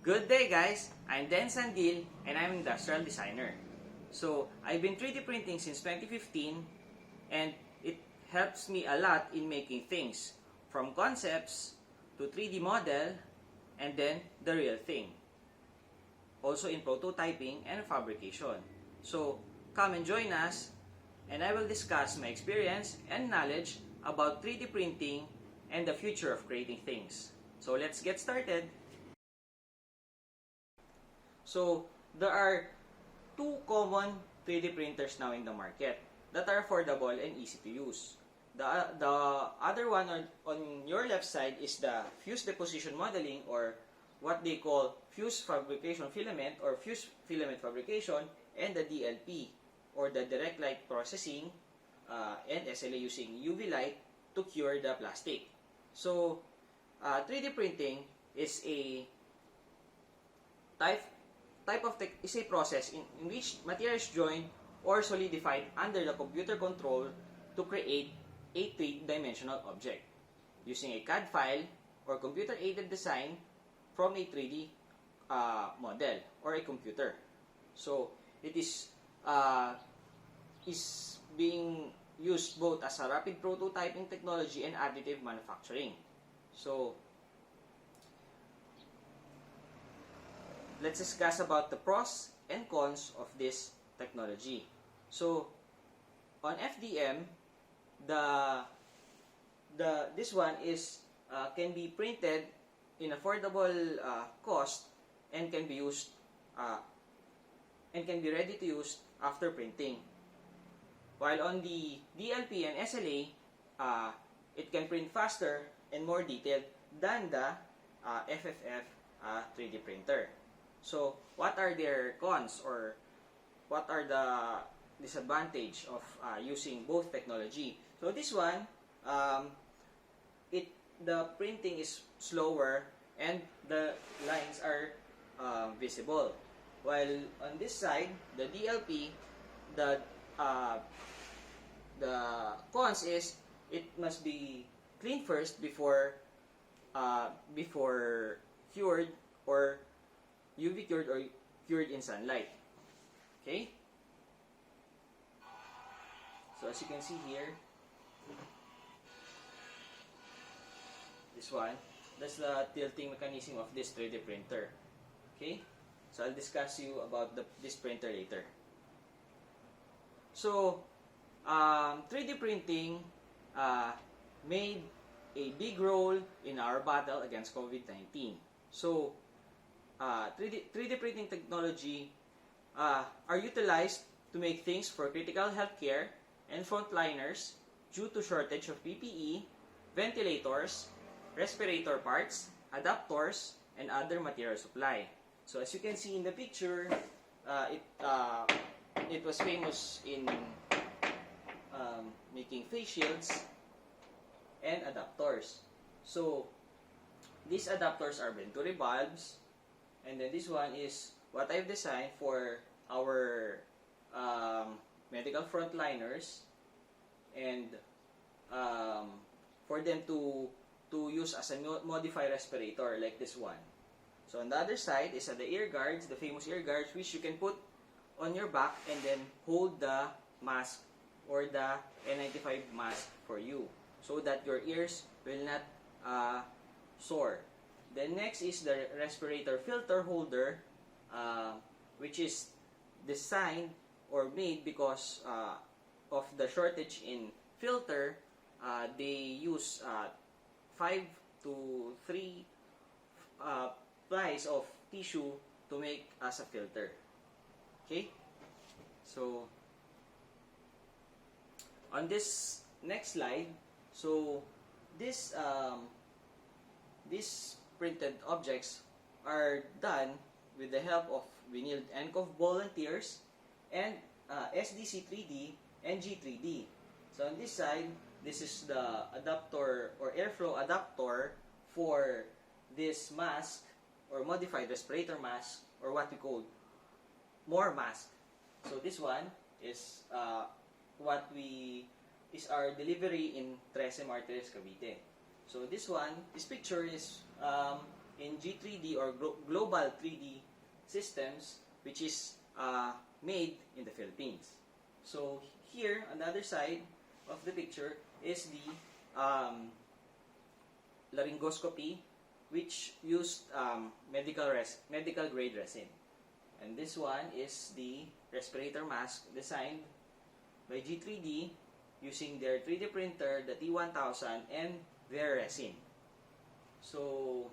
Good day guys! I'm Dan Sandil and I'm an industrial designer. So, I've been 3D printing since 2015 and it helps me a lot in making things from concepts to 3D model and then the real thing. Also in prototyping and fabrication. So, come and join us and I will discuss my experience and knowledge about 3D printing and the future of creating things. So, let's get started! So, there are two common 3D printers now in the market that are affordable and easy to use. The other one on your left side is the fused deposition modeling, or what they call fused fabrication filament or fused filament fabrication, and the DLP or the direct light processing and SLA using UV light to cure the plastic. So, 3D printing is a is a process in which material is joined or solidified under the computer control to create a three-dimensional object using a CAD file or computer-aided design from a 3D model or a computer. So it is being used both as a rapid prototyping technology and additive manufacturing. So let's discuss about the pros and cons of this technology. So, on FDM, this one is can be printed in affordable cost and can be used and can be ready to use after printing. While on the DLP and SLA, it can print faster and more detailed than the FFF 3D printer. So, what are their cons, or what are the disadvantage of using both technology? So, this one, the printing is slower and the lines are visible. While on this side, the DLP, the cons is it must be cleaned first before cured or UV cured or cured in sunlight. Okay? So as you can see here, this one, that's the tilting mechanism of this 3D printer. Okay? So I'll discuss you about this printer later. So, 3D printing made a big role in our battle against COVID-19. So, 3D printing technology are utilized to make things for critical healthcare and frontliners due to shortage of PPE, ventilators, respirator parts, adapters, and other material supply. So as you can see in the picture, it was famous in making face shields and adapters. So these adapters are Venturi bulbs. And then this one is what I've designed for our medical frontliners and for them to use as a modified respirator like this one. So on the other side is the ear guards, the famous ear guards, which you can put on your back and then hold the mask or the N95 mask for you so that your ears will not sore. Then next is the respirator filter holder, which is designed or made because of the shortage in filter. They use 5 to 3 plies of tissue to make as a filter. Okay? So, on this next slide, so this printed objects are done with the help of vinyled NCOV volunteers and SDC 3D and G3D. So on this side, this is the adapter or airflow adapter for this mask or modified respirator mask, or what we call more mask. So this one is is our delivery in 13 Martires, Cavite. So this picture is in G3D or global 3D systems, which is made in the Philippines. So here on the other side of the picture is the laryngoscopy, which used medical grade resin. And this one is the respirator mask designed by G3D using their 3D printer, the T1000, and their resin. So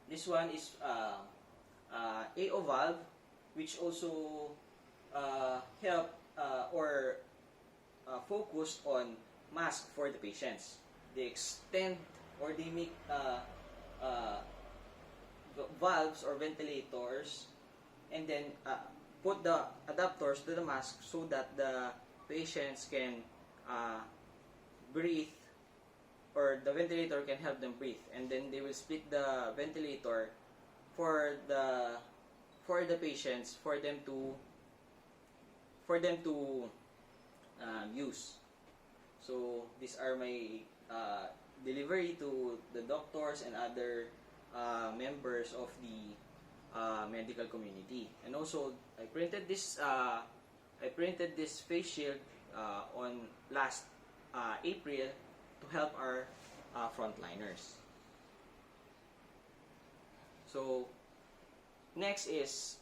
this one is AO valve, which also help or focused on mask for the patients. They extend or they make valves or ventilators, and then put the adapters to the mask so that the patients can breathe, or the ventilator can help them breathe, and then they will split the ventilator for the patients for them to use. So these are my delivery to the doctors and other members of the medical community. And also I printed this face shield on last April to help our frontliners. So next is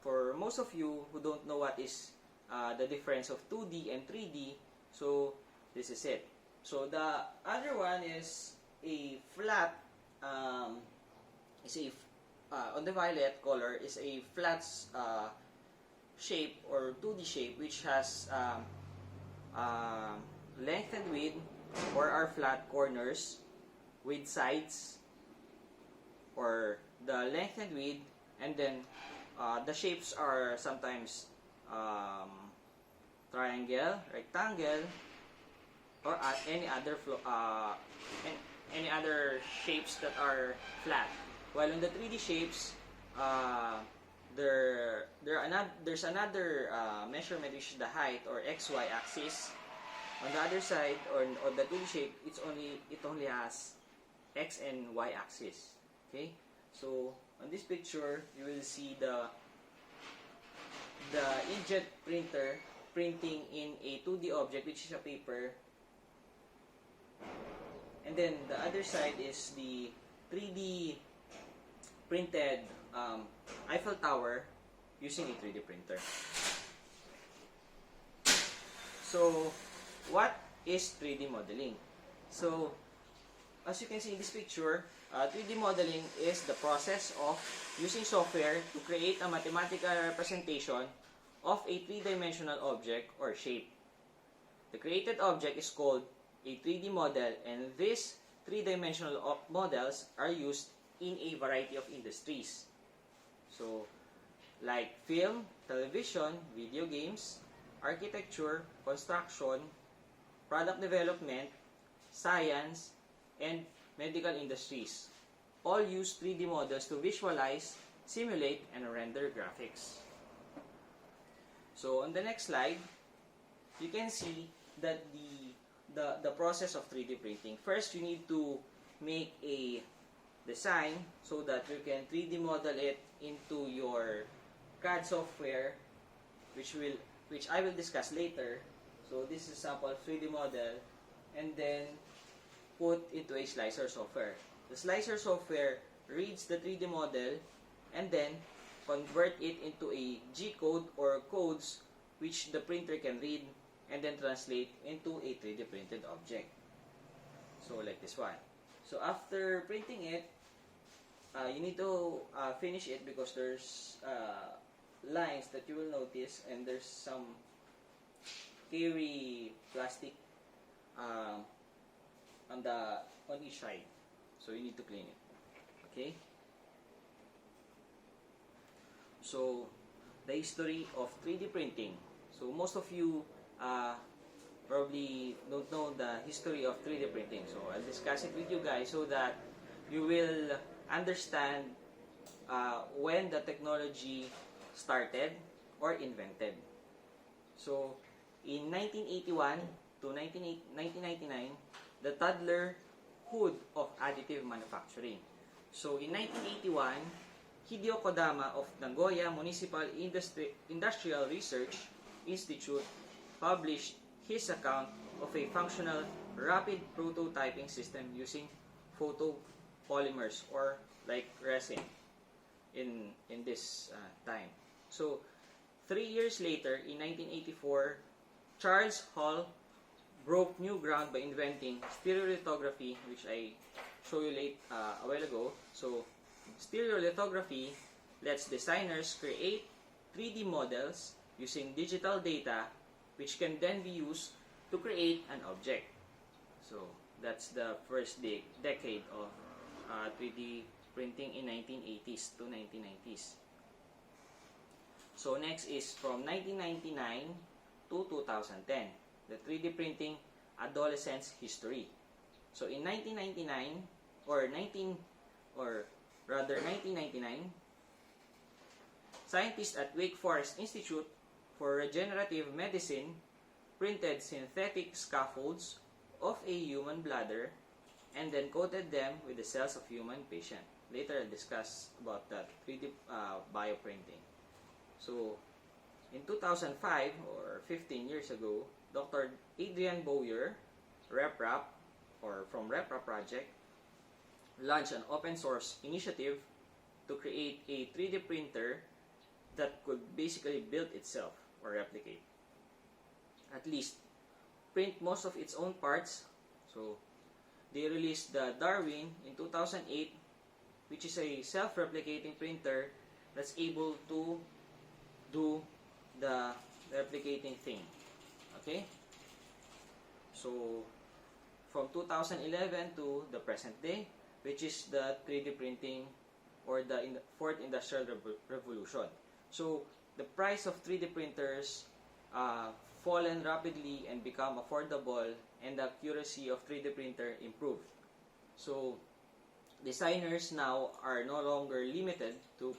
for most of you who don't know what is the difference of 2D and 3D, so this is it. So the other one is a flat, on the violet color is a flat shape or 2D shape, which has length and width for our flat corners with sides, or the length and width, and then the shapes are sometimes triangle, rectangle, or any other shapes that are flat. While in the 3D shapes, there's another measurement, which is the height or XY axis. On the other side, or on the 2D shape, it only has X and Y axis. Okay, so on this picture, you will see the inkjet printer printing in a 2D object, which is a paper. And then the other side is the 3D printed Eiffel Tower using a 3D printer. So what is 3D modeling? So as you can see in this picture, 3D modeling is the process of using software to create a mathematical representation of a three-dimensional object or shape. The created object is called a 3D model, and these three-dimensional models are used in a variety of industries. So, like film, television, video games, architecture, construction, product development, science, and medical industries. All use 3D models to visualize, simulate, and render graphics. So, on the next slide, you can see that the process of 3D printing. First, you need to make a design so that you can 3D model it into your CAD software, which I will discuss later. So this is sample 3D model, and then put into a slicer software. The slicer software reads the 3D model and then convert it into a G-code or codes which the printer can read, and then translate into a 3D printed object. So like this one. So after printing it, you need to finish it, because there's lines that you will notice, and there's some hairy plastic on each side. So you need to clean it. Okay? So the history of 3D printing. So most of you probably don't know the history of 3D printing. So I'll discuss it with you guys so that you will understand when the technology started or invented. So in 1981 to 1999, the toddlerhood of additive manufacturing. So in 1981, Hideo Kodama of Nagoya Municipal Industrial Research Institute published his account of a functional rapid prototyping system using photopolymers or like resin in this time. So 3 years later, in 1984, Charles Hall broke new ground by inventing stereolithography, which I showed you a while ago. So stereolithography lets designers create 3D models using digital data, which can then be used to create an object. So that's the first decade of 3D printing in 1980s to 1990s. So next is from 1999 to 2010, the 3D printing adolescence history. So in 1999, scientists at Wake Forest Institute for Regenerative Medicine printed synthetic scaffolds of a human bladder and then coated them with the cells of human patient. Later I'll discuss about that 3D bioprinting. So in 2005, or 15 years ago, Dr. Adrian Bowyer, RepRap, or from RepRap Project, launched an open source initiative to create a 3D printer that could basically build itself or replicate. At least print most of its own parts. So they released the Darwin in 2008, which is a self-replicating printer that's able to do the replicating thing. Okay? So from 2011 to the present day, which is the 3D printing or the fourth industrial revolution. So the price of 3D printers fallen rapidly and become affordable, and the accuracy of 3D printer improved. So designers now are no longer limited to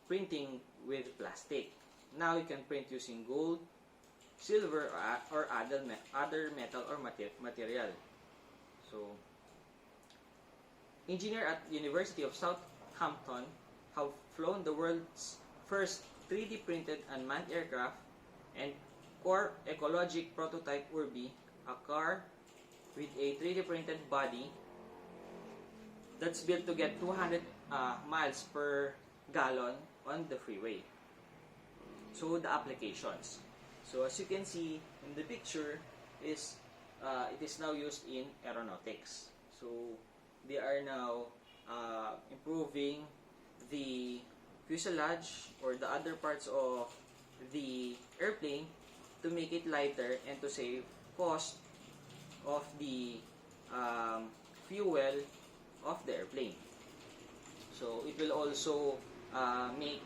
printing with plastic. Now you can print using gold, silver, or other metal or material. So engineers at University of Southampton have flown the world's first 3D printed unmanned aircraft, and Core Ecologic prototype Urbi, a car with a 3D printed body that's built to get 200 miles per gallon on the freeway. So the applications. So as you can see in the picture, it is now used in aeronautics. So they are now improving the fuselage or the other parts of the airplane to make it lighter and to save cost of the fuel of the airplane. So it will also make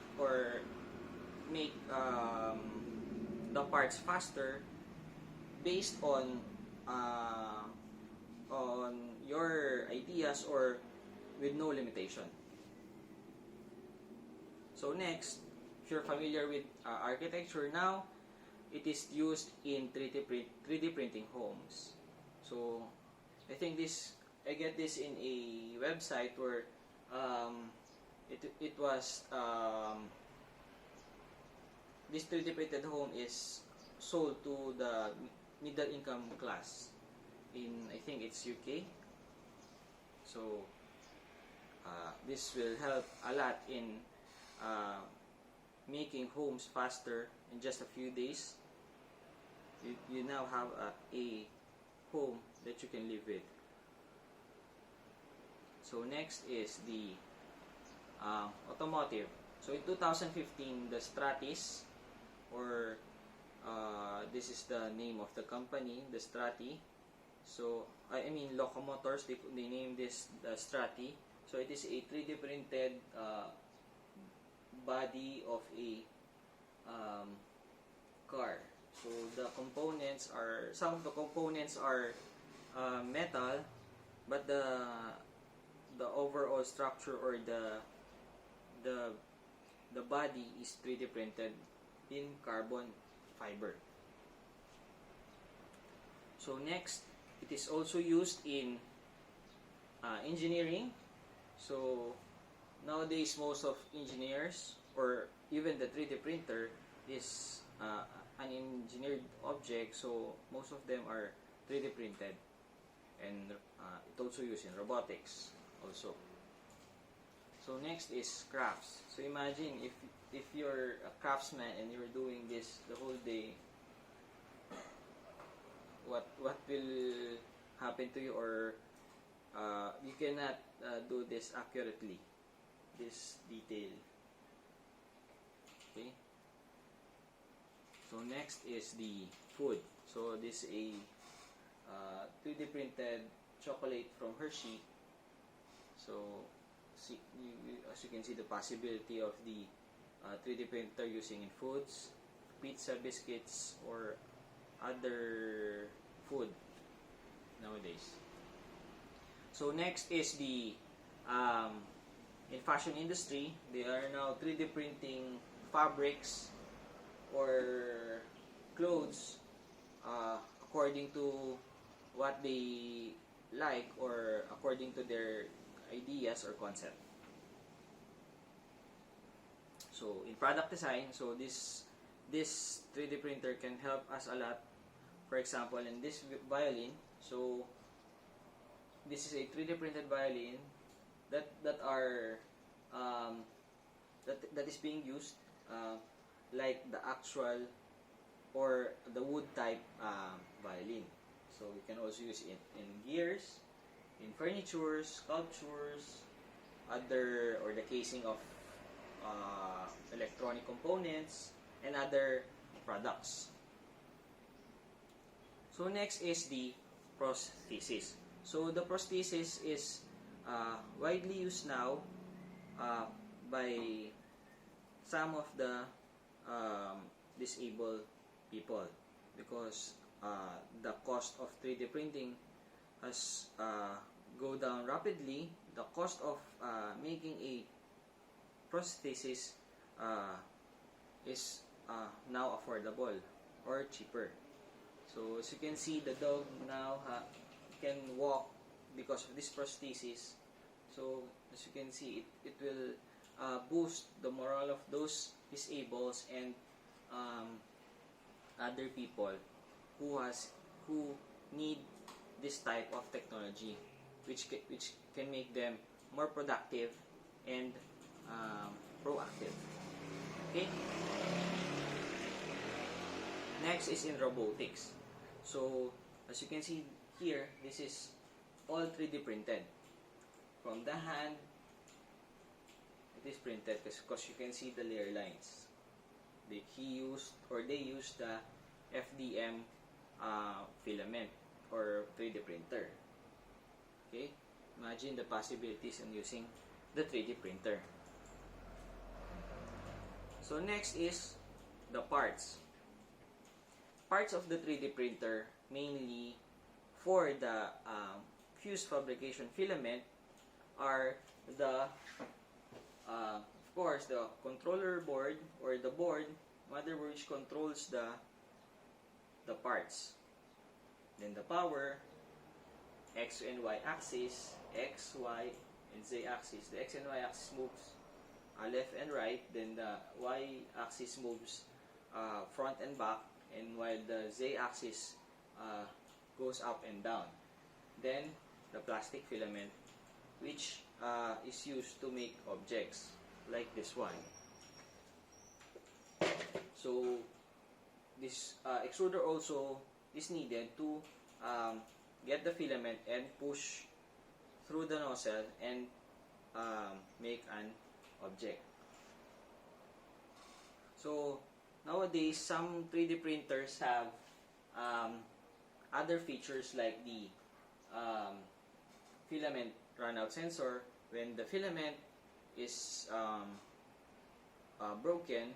the parts faster based on your ideas or with no limitation. So next, if you're familiar with architecture now, it is used in 3D printing homes. So I think I get this in a website where it was this 3D printed home is sold to the middle income class in, I think it's UK. So this will help a lot in making homes faster in just a few days. You now have a home that you can live with. So next is the automotive. So in 2015, the Stratis, or this is the name of the company, the Strati. So I mean locomotors, they named this the Strati. So it is a 3D printed body of a car. So the components are, some of the components are metal, but the overall structure or the body is 3D printed in carbon fiber. So next, it is also used in engineering. So nowadays, most of engineers or even the 3D printer is an engineered object, so most of them are 3D printed, and it also used in robotics also. So next is crafts. So imagine if you're a craftsman and you're doing this the whole day, what will happen to you, or you cannot do this accurately, this detail. Okay. So next is the food. So this is a 3D printed chocolate from Hershey. So as you can see, the possibility of the 3D printer using in foods, pizza, biscuits, or other food nowadays. So next is the in fashion industry, they are now 3D printing fabrics or clothes according to what they like or according to their ideas or concept. So in product design, so this 3D printer can help us a lot. For example, in this violin, so this is a 3D printed violin that are that is being used like the actual or the wood type violin. So we can also use it in gears, in furniture, sculptures, other, or the casing of electronic components and other products. So next is the prosthesis. So the prosthesis is widely used now by some of the disabled people, because the cost of 3D printing has go down rapidly. The cost of making a prosthesis is now affordable or cheaper. So as you can see, the dog now can walk because of this prosthesis. So as you can see, it will boost the morale of those disabled and other people who need this type of technology, which can make them more productive and proactive. Okay. Next is in robotics. So as you can see here, this is all 3D printed. From the hand, it is printed because you can see the layer lines. They used the FDM filament or 3D printer. Okay, imagine the possibilities in using the 3D printer. So next is the parts. Parts of the 3D printer, mainly for the fused fabrication filament, are the of course the controller board or the board, motherboard, which controls the parts. Then the power, X and Y axis, X, Y, and Z axis. The X and Y axis moves left and right. Then the Y axis moves front and back, and while the Z axis goes up and down. Then the plastic filament, which is used to make objects like this one. So this extruder also is needed to get the filament and push through the nozzle and make an object. So nowadays, some 3D printers have other features like the filament runout sensor. When the filament is broken,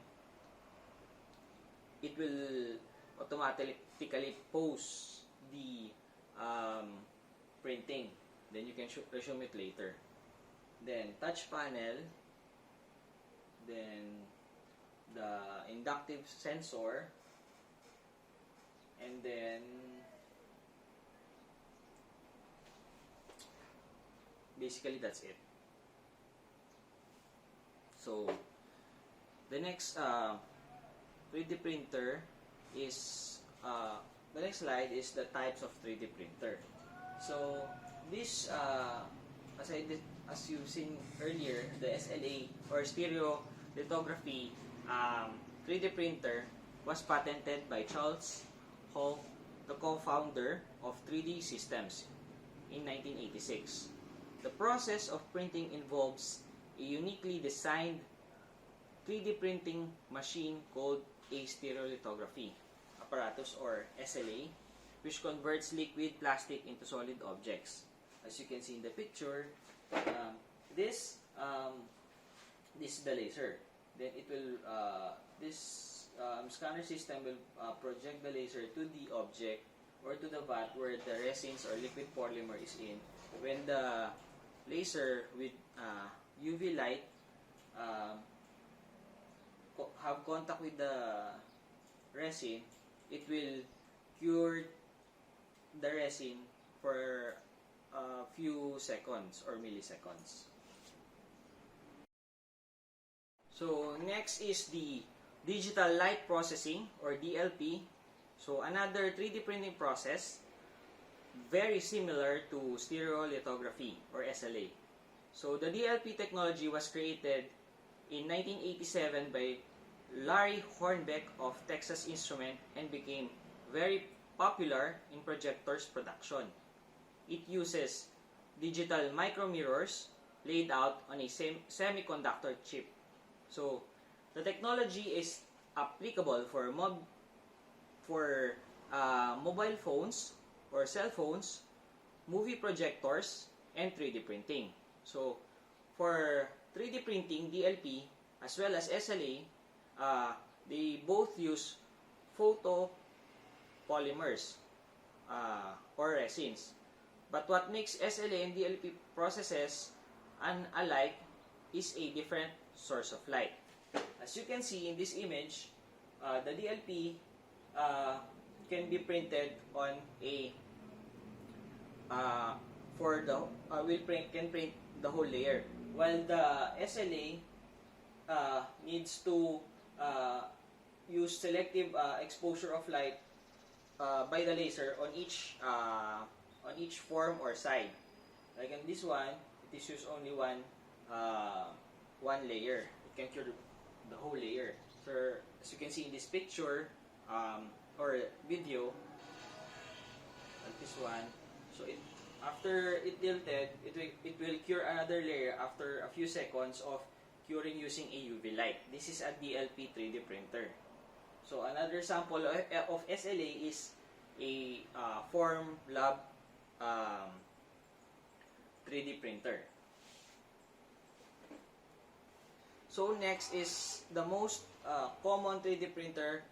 it will automatically pause the printing. Then you can resume it later. Then touch panel, then the inductive sensor, and then basically that's it. So the next 3D printer is the next slide is the types of 3D printer. So this as you've seen earlier, the SLA or stereolithography 3D printer was patented by Charles Hall, the co-founder of 3D Systems, in 1986. The process of printing involves a uniquely designed 3D printing machine called a stereolithography apparatus, or SLA, which converts liquid plastic into solid objects. As you can see in the picture, this is the laser. Then it will this scanner system will project the laser to the object or to the vat where the resins or liquid polymer is in. When the laser with UV light have contact with the resin, it will cure the resin for a few seconds or milliseconds. So next is the digital light processing, or DLP. So another 3D printing process very similar to stereolithography, or SLA. So the DLP technology was created in 1987 by Larry Hornbeck of Texas Instruments and became very popular in projectors production. It uses digital micromirrors laid out on a semiconductor chip. So the technology is applicable for mobile phones or cell phones, movie projectors, and 3D printing. So for 3D printing, DLP as well as SLA, they both use photopolymers or resins. But what makes SLA and DLP processes unlike is a different source of light. As you can see in this image, the DLP can be printed on a can print the whole layer, while the SLA needs to use selective exposure of light by the laser on each form or side. Like in this one, it is used only one layer. It can cure the whole layer. So as you can see in this picture or video, like this one, so after it tilted, it will cure another layer after a few seconds of curing using a UV light. This is a DLP 3D printer. So another sample of SLA is a Formlab 3D printer. So next is the most common 3D printer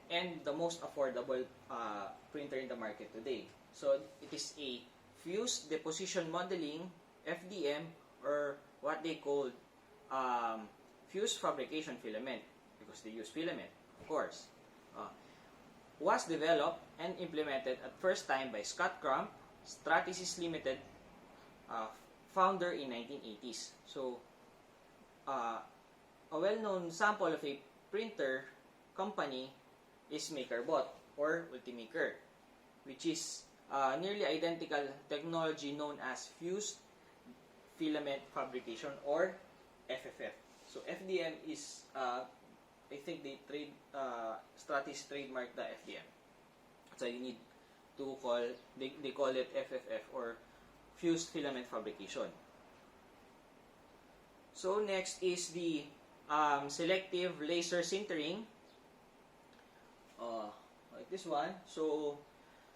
and the most affordable printer in the market today. So it is a fused deposition modeling, FDM, or what they call fused fabrication filament, because they use filament, of course. Was developed and implemented at first time by Scott Crump, Stratasys Limited, founder in 1980s. So a well-known sample of a printer company is MakerBot or Ultimaker, which is nearly identical technology known as fused filament fabrication, or FFF. So FDM is I think they Stratasys trademarked the FDM. So you need to they call it FFF, or fused filament fabrication. So next is the selective laser sintering, like this one. So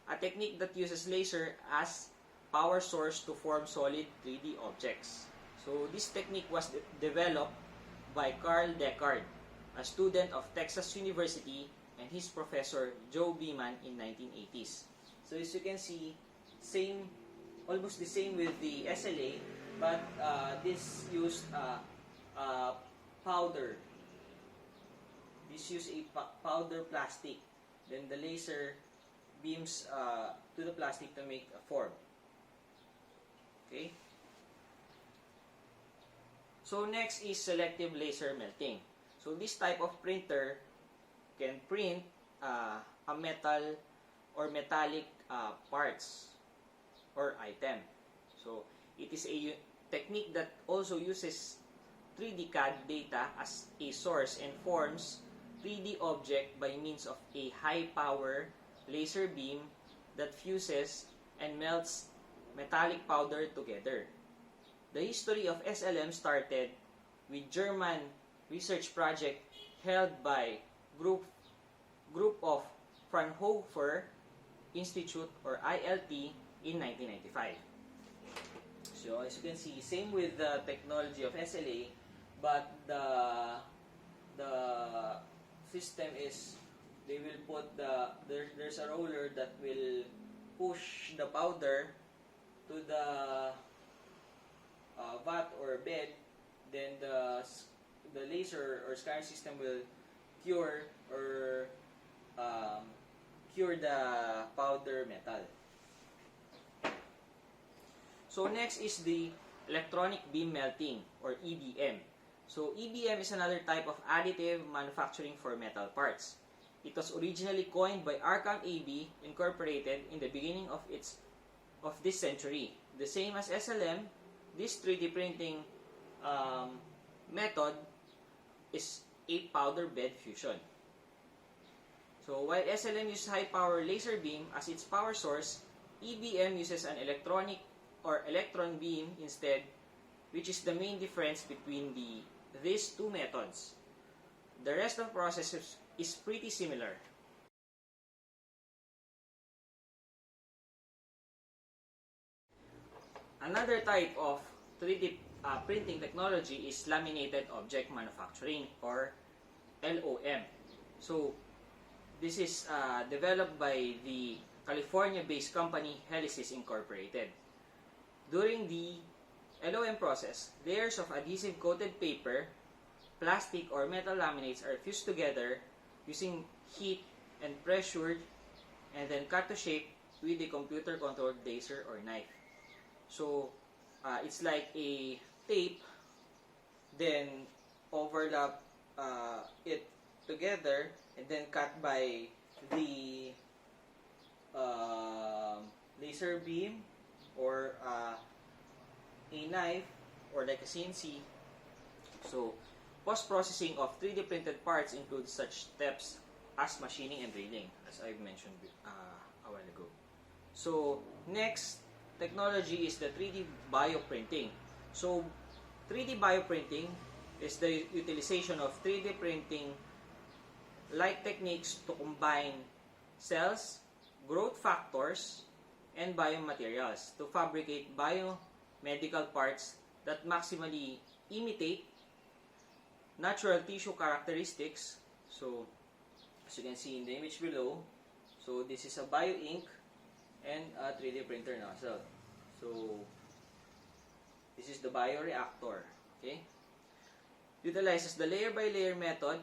a technique that uses laser as power source to form solid 3D objects. So this technique was developed by Carl Deckard, a student of Texas University, and his professor Joe Beeman in 1980s. So as you can see, almost the same with the SLA, but this used powder. This used a powder plastic. Then the laser beams to the plastic to make a form. Okay. So next is selective laser melting. So this type of printer can print a metal or metallic parts or item. So it is a technique that also uses 3D CAD data as a source and forms 3D object by means of a high-power laser beam that fuses and melts metallic powder together. The history of SLM started with German research project held by group of Fraunhofer Institute or ILT in 1995. So as you can see, same with the technology of SLA, but the system is they will put there's a roller that will push the powder to the vat or bed, then the laser or scanner system will cure or cure the powder metal. So next is the electronic beam melting or EBM. So EBM is another type of additive manufacturing for metal parts. It was originally coined by Arkham AB Incorporated in the beginning of this century. The same as SLM, this 3D printing method is a powder bed fusion. So while SLM uses high power laser beam as its power source, EBM uses an electronic or electron beam instead, which is the main difference between these two methods. The rest of the process is pretty similar. Another type of 3D printing technology is laminated object manufacturing or LOM. So this is developed by the California-based company Helicis Incorporated. During the LOM process, layers of adhesive-coated paper, plastic, or metal laminates are fused together using heat and pressure and then cut to shape with a computer-controlled laser or knife. So, it's like a tape, then overlap it together and then cut by the laser beam or a knife or like a CNC. So, post-processing of 3D printed parts includes such steps as machining and drilling, as I've mentioned a while ago. So, next technology is the 3D bioprinting. So, 3D bioprinting is the utilization of 3D printing like techniques to combine cells, growth factors, and biomaterials to fabricate biomedical parts that maximally imitate natural tissue characteristics. So, as you can see in the image below, so this is a bio ink and a 3D printer nozzle. So, this is the bioreactor. Okay? Utilizes the layer-by-layer method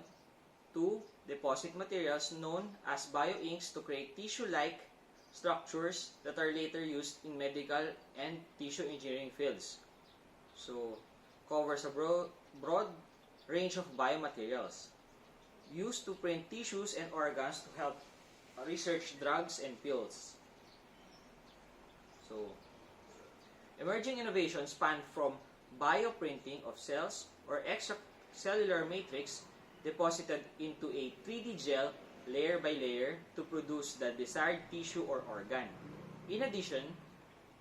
to deposit materials known as bioinks to create tissue-like structures that are later used in medical and tissue engineering fields. So, covers a broad range of biomaterials used to print tissues and organs to help research drugs and pills. So, emerging innovations span from bioprinting of cells or extracellular matrix deposited into a 3D gel layer by layer to produce the desired tissue or organ. In addition,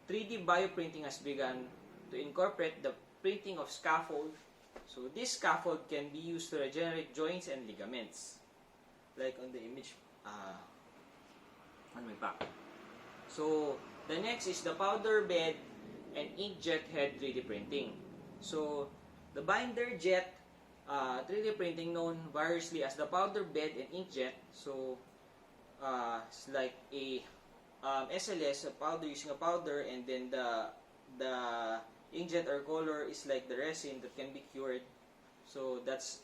3D bioprinting has begun to incorporate the printing of scaffold. So this scaffold can be used to regenerate joints and ligaments, like on the image on my back. So the next is the powder bed and inkjet head 3D printing. So the binder jet 3D printing, known variously as the powder bed and inkjet. So it's like a SLS, a powder using a powder, and then the inkjet or color is like the resin that can be cured. So that's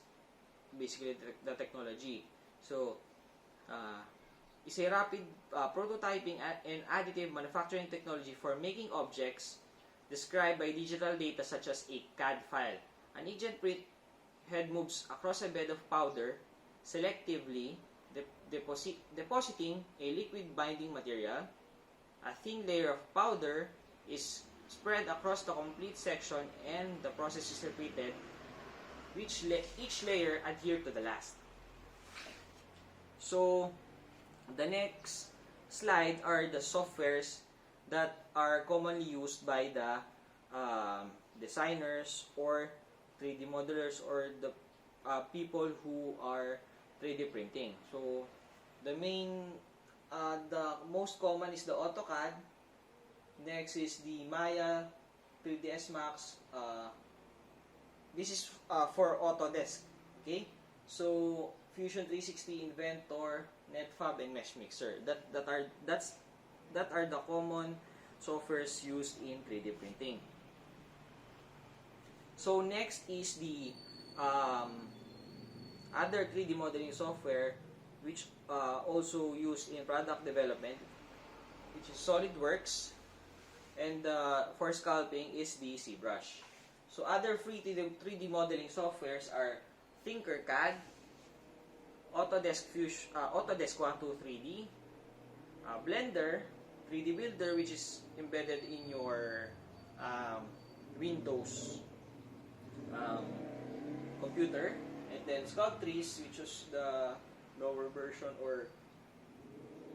basically the technology. So it's a rapid prototyping and additive manufacturing technology for making objects described by digital data such as a CAD file. An inkjet print head moves across a bed of powder, selectively depositing a liquid binding material. A thin layer of powder is spread across the complete section and the process is repeated, which each layer adhere to the last. So, the next slide are the softwares that are commonly used by the designers or 3D modelers or the people who are 3D printing. So, the most common is the AutoCAD. Next is the Maya, 3ds Max. This is for Autodesk. Okay? So, Fusion 360, Inventor, NetFab, and Mesh Mixer. That are the common softwares used in 3D printing. So next is the other 3D modeling software which also used in product development, which is SolidWorks, and for sculpting is the ZBrush. So other free 3D modeling softwares are Tinkercad, Autodesk 123D, Blender, 3D Builder, which is embedded in your Windows computer, and then Sculptris, which is the lower version or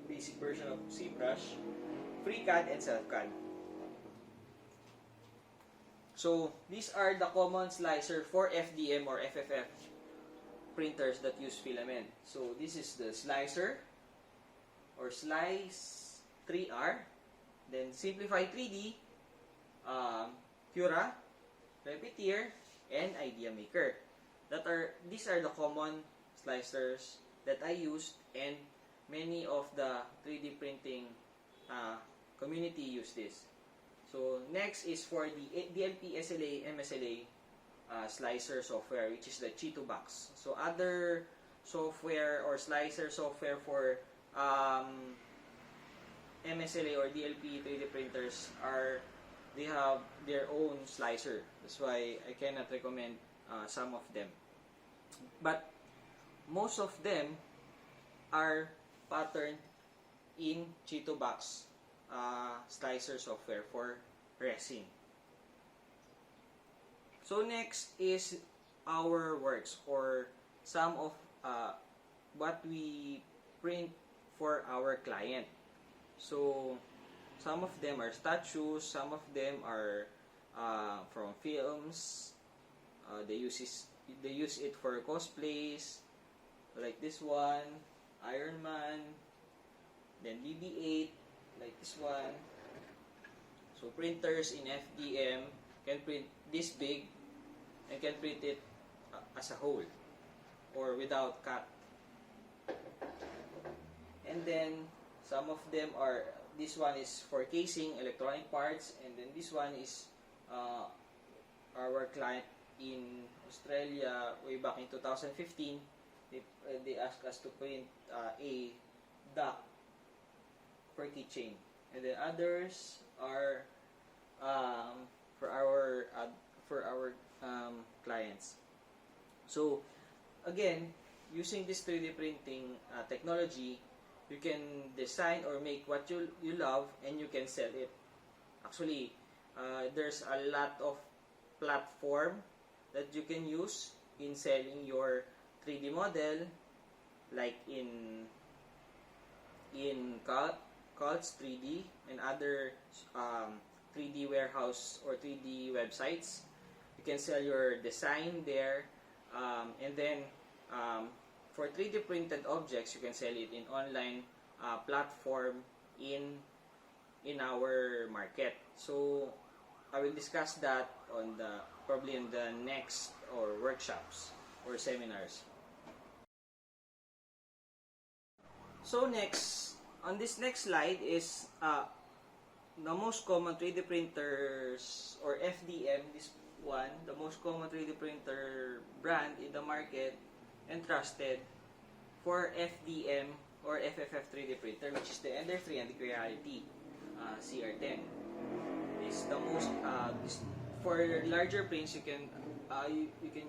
basic version of ZBrush, FreeCAD, and SelfCAD. So these are the common slicer for FDM or FFF printers that use filament. So this is the slicer or slice 3R, then Simplify 3D, Cura, Repetier, and Idea Maker. These are the common slicers that I use, and many of the 3D printing community use this. So next is for the DLP, SLA, MSLA slicer software, which is the Cheeto Box. So other software or slicer software for MSLA or DLP 3D printers they have their own slicer. That's why I cannot recommend some of them. But most of them are patterned in Cheeto Box slicer software for resin. So next is our works or some of what we print for our client. So some of them are statues, some of them are from films. They use it for cosplays, like this one, Iron Man, then BB-8, like this one. So printers in FDM can print this big and can print it as a whole or without cut. And then some of them are, this one is for casing, electronic parts, and then this one is our client in Australia way back in 2015. They asked us to print a duck for keychain, and then others are for our clients. So again, using this 3D printing technology, you can design or make what you love and you can sell it. Actually, there's a lot of platform that you can use in selling your 3D model, like in Cults 3D and other 3D warehouse or 3D websites. You can sell your design there, and then for 3D printed objects, you can sell it in online platform in our market. So I will discuss that probably in the next or workshops or seminars. So next, on this next slide is the most common 3D printers or FDM, this one, the most common 3D printer brand in the market and trusted for FDM or FFF 3D printer, which is the Ender 3 and the Reality CR10. It's the most for larger prints. You can you can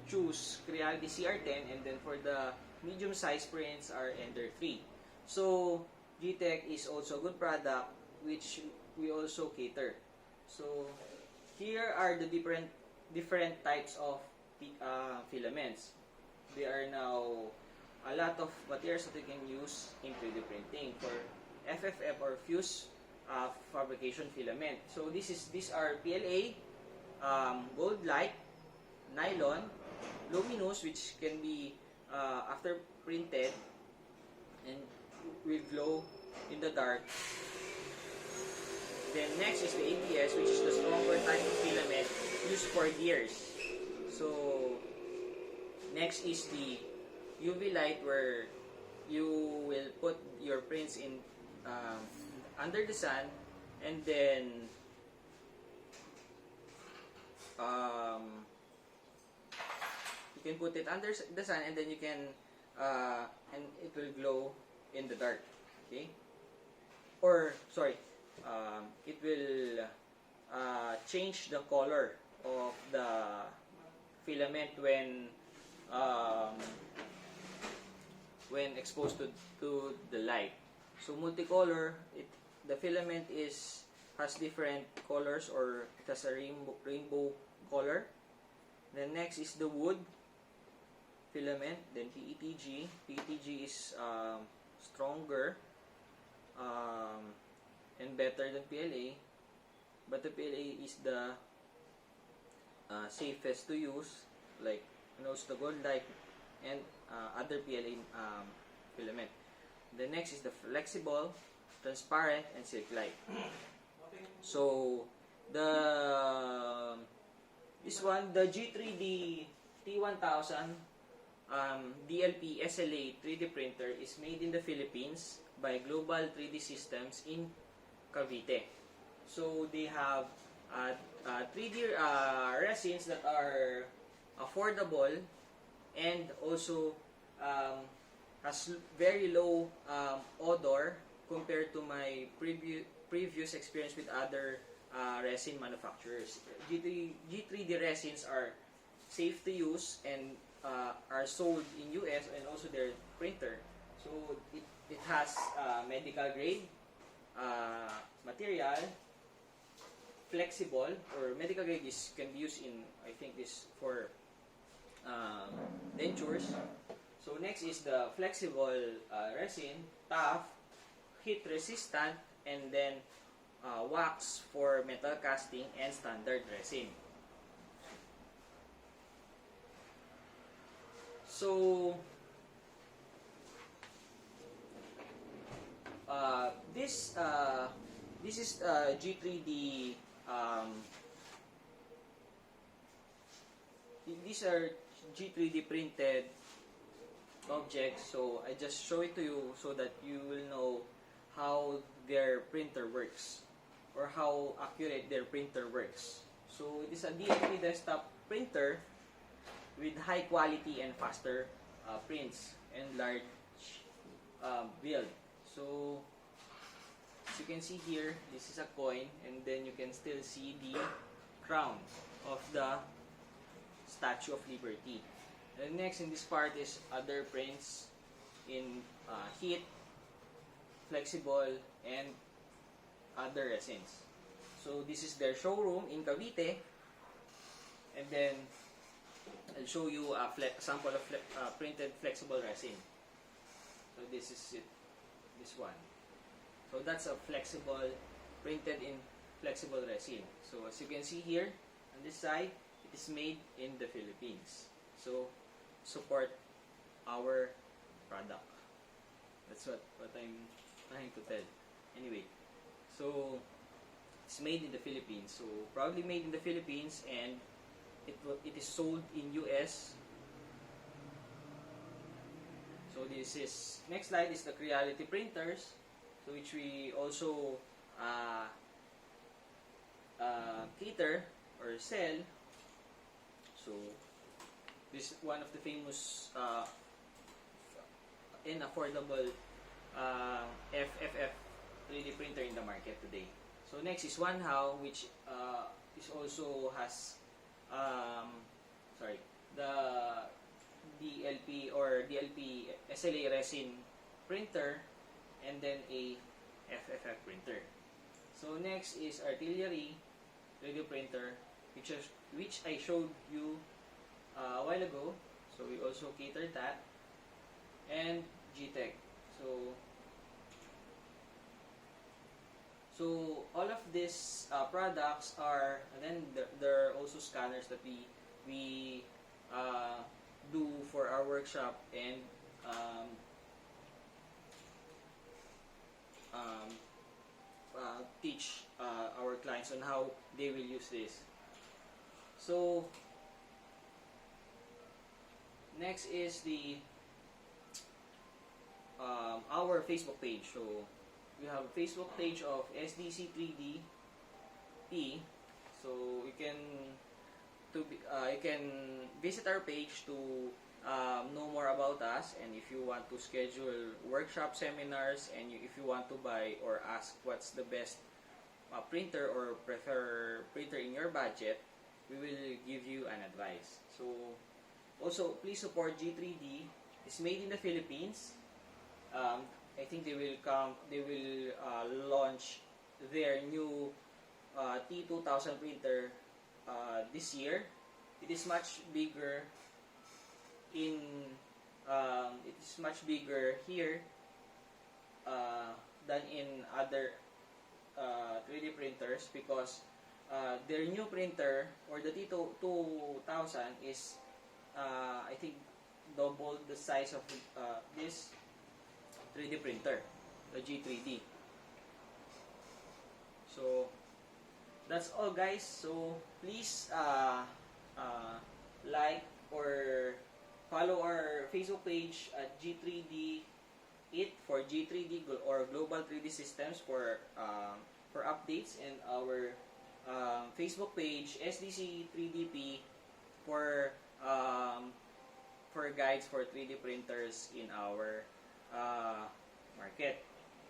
choose Creality CR10, and then for the medium size prints are Ender 3. So G-Tech is also a good product which we also cater. So here are the different types of filaments. There are now a lot of materials that you can use in 3D printing for FFF or fuse fabrication filament. So these are PLA, gold light, nylon, luminous, which can be after printed and will glow in the dark. Then next is the ABS, which is the stronger type of filament used for gears. So next is the UV light, where you will put your prints in under the sun, and then you can put it under the sun, and then you can and it will glow in the dark. Okay, or sorry, it will change the color of the filament when exposed to the light. So multicolor, the filament has different colors, or it has a rainbow color. Then next is the wood filament. Then PETG. PETG is stronger and better than PLA, but the PLA is the safest to use, like the gold light and other PLA filament. The next is the flexible, transparent, and silk light. So this one, the G3D T1000 DLP SLA 3D printer, is made in the Philippines by Global 3D Systems in Cavite. So they have 3D resins that are affordable, and also has very low odor compared to my previous experience with other resin manufacturers. G3D resins are safe to use and are sold in US and also their printer. So it has medical grade material, flexible, or medical grade can be used in, I think, this for dentures. So next is the flexible resin, tough, heat resistant, and then wax for metal casting, and standard resin. So this is G3D. These are G3D printed objects. So I just show it to you so that you will know how their printer works, or how accurate their printer works. So it is a DLP desktop printer with high quality and faster prints and large build. So as you can see here, this is a coin, and then you can still see the crown of the Statue of Liberty. And next in this part is other prints in heat, flexible, and other resins. So this is their showroom in Cavite, and then I'll show you a sample of printed flexible resin. So this is it, this one. So that's a flexible, printed in flexible resin. So as you can see here on this side, it is made in the Philippines. So support our product. That's what I'm trying to tell. Anyway, so it's made in the Philippines. So proudly made in the Philippines, and it is sold in US. So this is, next slide is the Creality printers, so which we also cater or sell. So this is one of the famous and affordable FFF 3D printer in the market today. So next is One How, which is also has sorry, the DLP or DLP SLA resin printer, and then a FFF printer. So next is artillery 3D printer, which I showed you a while ago. So we also cater that, and G-Tech. So all of these products are, and then there are also scanners that we do for our workshop, and teach our clients on how they will use this. So next is the our Facebook page. So we have a Facebook page of SDC 3DP. So you can visit our page to know more about us, and if you want to schedule workshop seminars, and if you want to buy or ask what's the best printer or prefer printer in your budget, we will give you an advice. So also please support G3D. It's made in the Philippines. I think they will launch their new T2000 printer this year. It is much bigger here than in other 3D printers, because their new printer, or the T2000, is I think double the size of this 3D printer, the G3D. So that's all, guys. So please like or follow our Facebook page at G3D it for G3D or Global 3D Systems for updates, and our Facebook page SDC 3DP for guides for 3D printers in our market.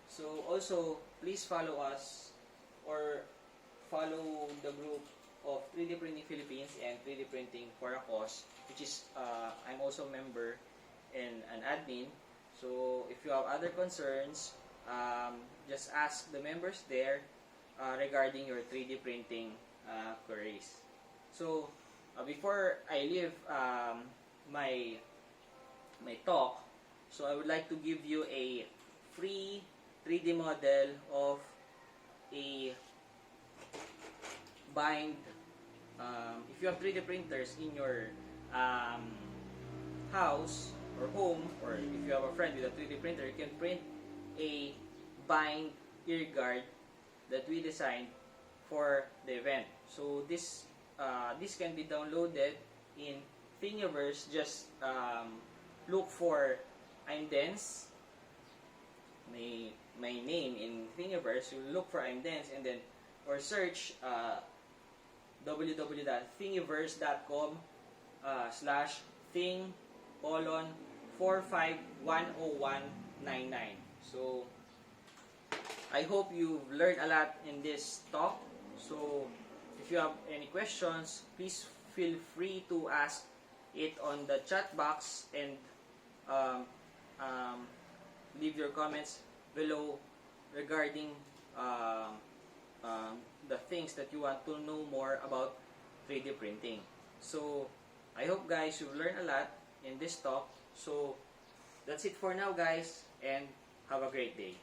So also please follow us, or follow the group of 3D Printing Philippines and 3D Printing for a Cause, which is I'm also a member and an admin. So if you have other concerns, just ask the members there regarding your 3D printing queries. So before I leave my talk, so I would like to give you a free 3D model of a bind. If you have 3D printers in your house or home, or if you have a friend with a 3D printer, you can print a bind ear guard that we designed for the event. So this can be downloaded in Thingiverse. Just look for I'm Dense, my name in Thingiverse. You look for I'm Dense, and then or search www.thingiverse.com/thing:45-10199. So I hope you've learned a lot in this talk. So if you have any questions, please feel free to ask it on the chat box, and leave your comments below regarding the things that you want to know more about 3D printing. So I hope, guys, you've learned a lot in this talk. So that's it for now, guys, and have a great day.